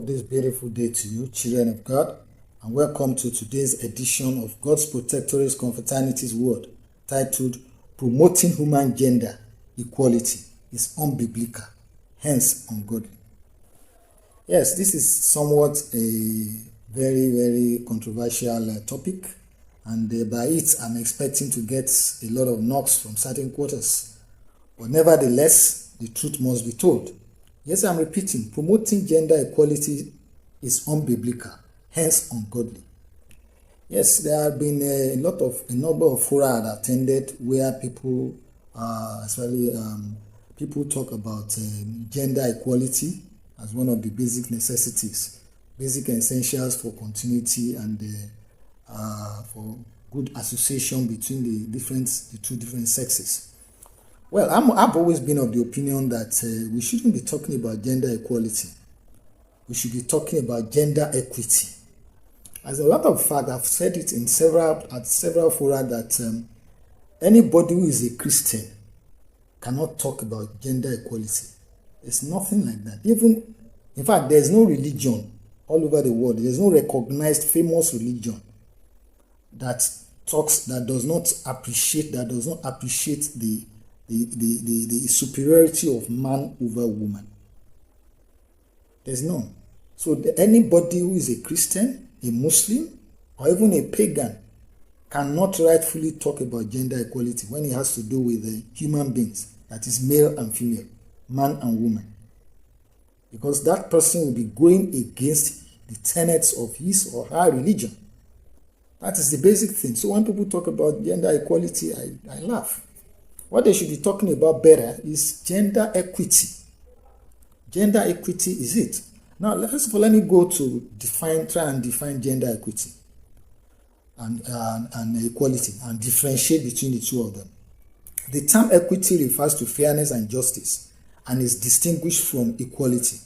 this beautiful day to you, children of God, and welcome to today's edition of God's Protectorates Confraternity's word, titled Promoting Human Gender Equality is Unbiblical, hence Ungodly. Yes, this is somewhat a very, very controversial topic, and by it I'm expecting to get a lot of knocks from certain quarters. But nevertheless, the truth must be told. Yes, I'm repeating, promoting gender equality is unbiblical, hence ungodly. Yes, there have been a number of fora I've attended where people, people talk about gender equality as one of the basic necessities, basic essentials for continuity and for good association between the two different sexes. Well, I've always been of the opinion that we shouldn't be talking about gender equality. We should be talking about gender equity. As a matter of fact, I've said it in several fora that anybody who is a Christian cannot talk about gender equality. It's nothing like that. In fact, there's no religion all over the world. There's no recognized famous religion that does not appreciate the superiority of man over woman. There's none. So anybody who is a Christian, a Muslim, or even a pagan cannot rightfully talk about gender equality when it has to do with human beings, that is male and female, man and woman. Because that person will be going against the tenets of his or her religion. That is the basic thing. So when people talk about gender equality, I laugh. What they should be talking about better is gender equity. Gender equity is it. Now, first of all, let me go to try and define gender equity and equality and differentiate between the two of them. The term equity refers to fairness and justice and is distinguished from equality.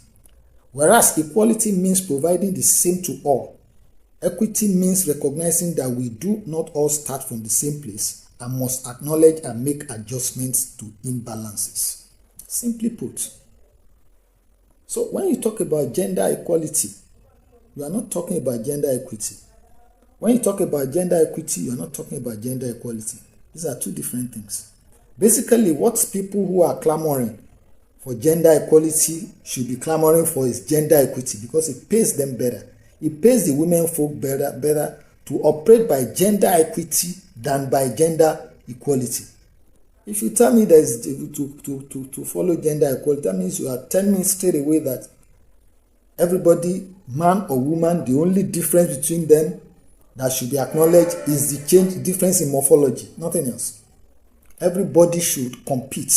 Whereas equality means providing the same to all, equity means recognizing that we do not all start from the same place and must acknowledge and make adjustments to imbalances. Simply put. So when you talk about gender equality, you are not talking about gender equity. When you talk about gender equity, you are not talking about gender equality. These are two different things. Basically, what people who are clamoring for gender equality should be clamoring for is gender equity, because it pays them better. It pays the women folk better to operate by gender equity than by gender equality. If you tell me there's to follow gender equality, that means you are telling me straight away that everybody, man or woman, the only difference between them that should be acknowledged is the difference in morphology, nothing else. Everybody should compete.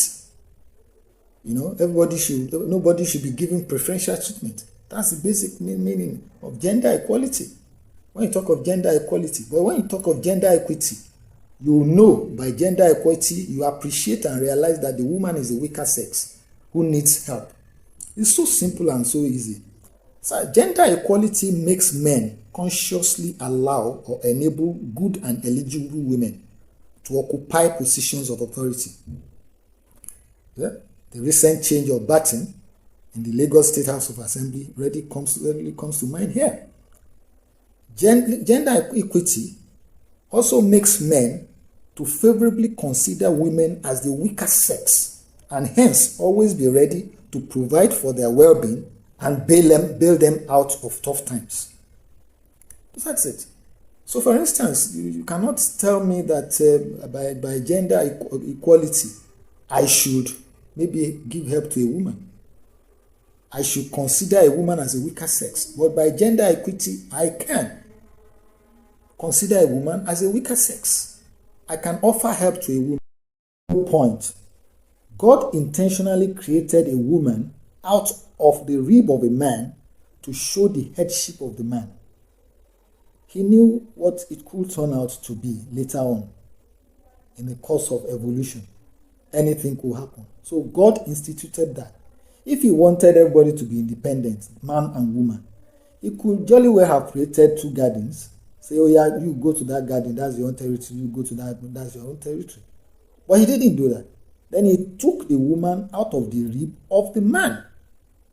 Nobody should be given preferential treatment. That's the basic meaning of gender equality. When you talk of gender equality, but when you talk of gender equity, you know by gender equality, you appreciate and realize that the woman is the weaker sex who needs help. It's so simple and so easy. So gender equality makes men consciously allow or enable good and eligible women to occupy positions of authority. Yeah? The recent change of baton in the Lagos State House of Assembly readily comes to mind here. Gender equity also makes men to favorably consider women as the weaker sex and hence always be ready to provide for their well-being and bail them out of tough times. That's it. So for instance, you cannot tell me that by gender equality, I should maybe give help to a woman. I should consider a woman as a weaker sex. But by gender equity, I can consider a woman as a weaker sex. I can offer help to a woman. Point. God intentionally created a woman out of the rib of a man to show the headship of the man. He knew what it could turn out to be later on in the course of evolution. Anything could happen. So God instituted that. If he wanted everybody to be independent, man and woman, he could jolly well have created two gardens. Say, oh yeah, you go to that garden, that's your own territory. You go to that, that's your own territory. But he didn't do that. Then he took the woman out of the rib of the man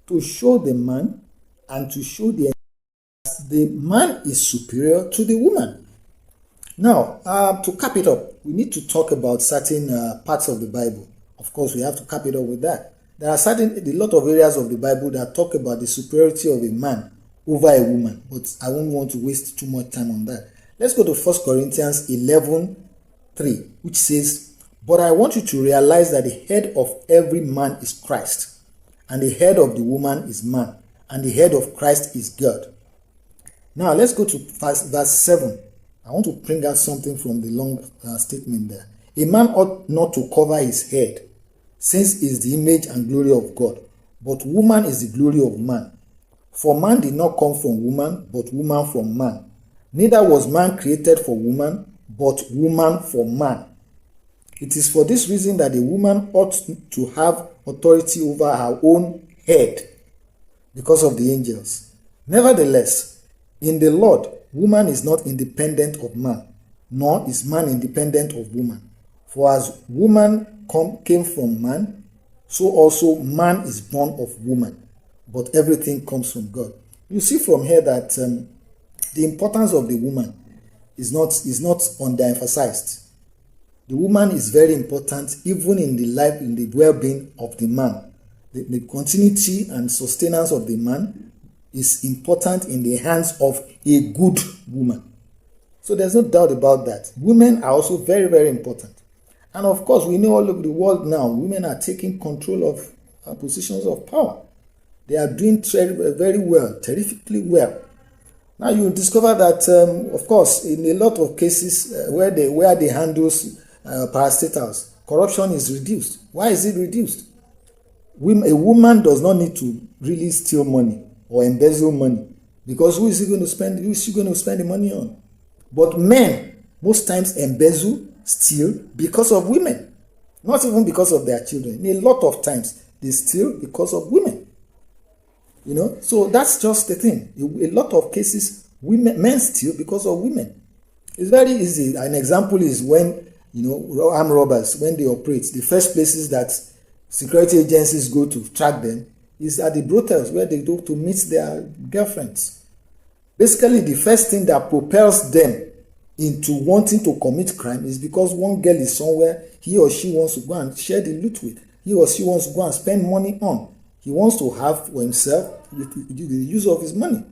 to show the man and to show the man is superior to the woman. Now, to cap it up, we need to talk about certain parts of the Bible. Of course, we have to cap it up with that. There are a lot of areas of the Bible that talk about the superiority of a man over a woman, but I won't want to waste too much time on that. Let's go to 1 Corinthians 11:3, which says, "But I want you to realize that the head of every man is Christ, and the head of the woman is man, and the head of Christ is God." Now, let's go to verse 7. I want to bring out something from the long statement there. "A man ought not to cover his head, since he is the image and glory of God, but woman is the glory of man. For man did not come from woman, but woman from man. Neither was man created for woman, but woman for man. It is for this reason that a woman ought to have authority over her own head, because of the angels. Nevertheless, in the Lord, woman is not independent of man, nor is man independent of woman. For as woman came from man, so also man is born of woman. But everything comes from God." You see from here that the importance of the woman is not underemphasized. The woman is very important even in the life, in the well-being of the man. The continuity and sustenance of the man is important in the hands of a good woman. So there's no doubt about that. Women are also very, very important. And of course, we know all over the world now, women are taking control of positions of power. They are doing very well, terrifically well. Now you discover that, of course, in a lot of cases where they handle parastatals, corruption is reduced. Why is it reduced? A woman does not need to really steal money or embezzle money, because who is she going to spend the money on? But men most times embezzle, steal because of women, not even because of their children. A lot of times they steal because of women. So that's just the thing. A lot of cases, men steal because of women. It's very easy. An example is when armed robbers, when they operate, the first places that security agencies go to track them is at the brothels, where they go to meet their girlfriends. Basically, the first thing that propels them into wanting to commit crime is because one girl is somewhere he or she wants to go and share the loot with. He or she wants to go and spend money on. He wants to have for himself with the use of his money.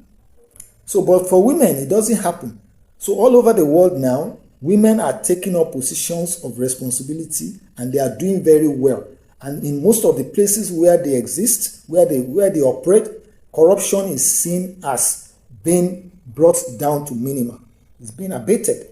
So, but for women, it doesn't happen. So all over the world now, women are taking up positions of responsibility, and they are doing very well. And in most of the places where they exist, where they operate, corruption is seen as being brought down to minimum. It's being abated.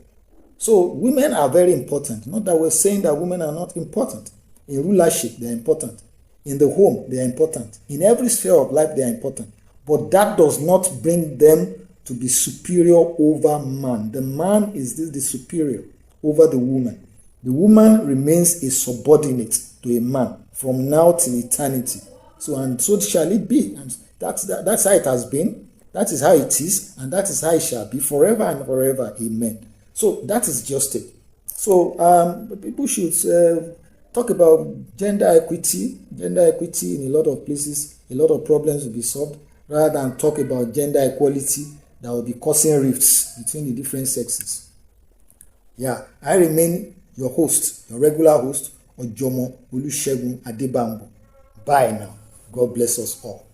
So women are very important. Not that we're saying that women are not important. In rulership, they're important. In the home, they are important. In every sphere of life, they are important. But that does not bring them to be superior over man. The man is the superior over the woman. The woman remains a subordinate to a man from now till eternity. So shall it be. And that's how it has been. That is how it is, and that is how it shall be forever and forever. Amen. So that is just it. So people should talk about gender equity in a lot of places. A lot of problems will be solved, rather than talk about gender equality that will be causing rifts between the different sexes. Yeah, I remain your host, your regular host, Ojomo Olusegun Adebambo. Bye now. God bless us all.